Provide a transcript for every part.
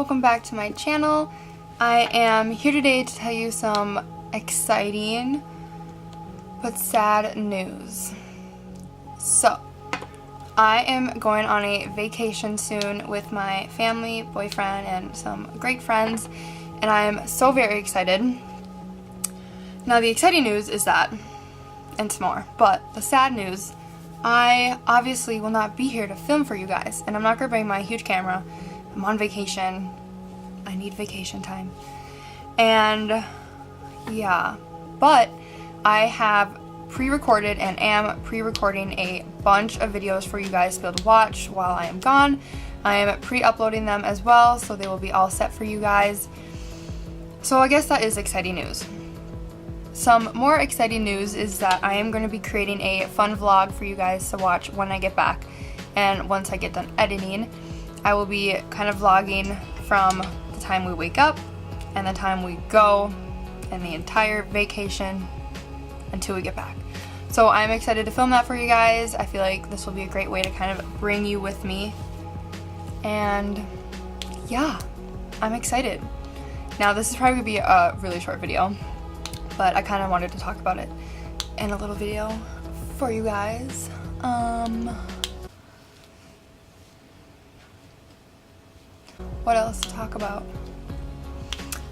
welcome back to my channel. I am here today to tell you some exciting but sad news. So, I am going on a vacation soon with my family, boyfriend, and some great friends, and I am so very excited. Now the exciting news is that, and some more, but the sad news, I obviously will not be here to film for you guys, and I'm not going to bring my huge camera. I'm on vacation. I need vacation time. And yeah, but I have pre-recorded and am pre-recording a bunch of videos for you guys to be able to watch while I am gone. I am pre-uploading them as well, so they will be all set for you guys. So I guess that is exciting news. Some more exciting news is that I am going to be creating a fun vlog for you guys to watch when I get back. And once I get done editing, I will be kind of vlogging from the time we wake up and the time we go and the entire vacation until we get back. So I'm excited to film that for you guys. I feel like this will be a great way to kind of bring you with me. And yeah, I'm excited. Now this is probably going to be a really short video, but I kind of wanted to talk about it in a little video for you guys. What else to talk about?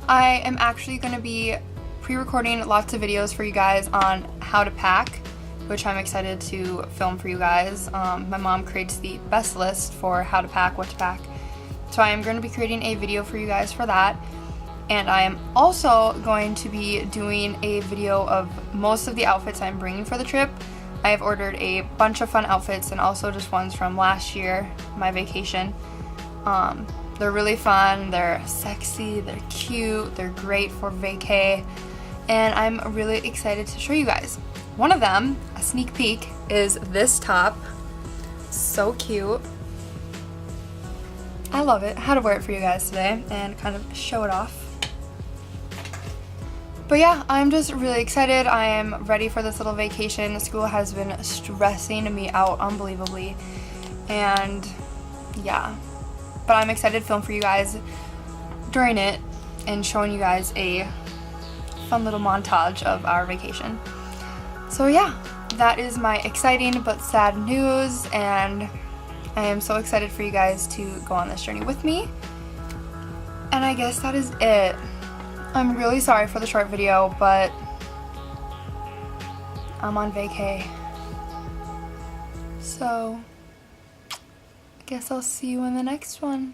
I am actually going to be pre-recording lots of videos for you guys on how to pack, which I'm excited to film for you guys. My mom creates the best list for how to pack, what to pack. So I am going to be creating a video for you guys for that. And I am also going to be doing a video of most of the outfits I'm bringing for the trip. I have ordered a bunch of fun outfits and also just ones from last year, my vacation. They're really fun, they're sexy, they're cute, they're great for vacay, and I'm really excited to show you guys. One of them, a sneak peek, is this top. So cute. I love it. I had to wear it for you guys today and kind of show it off. But yeah, I'm just really excited. I am ready for this little vacation. School has been stressing me out unbelievably, and yeah. But I'm excited to film for you guys during it and showing you guys a fun little montage of our vacation. So yeah, that is my exciting but sad news, and I am so excited for you guys to go on this journey with me. And I guess that is it. I'm really sorry for the short video, but I'm on vacay. So, I guess I'll see you in the next one.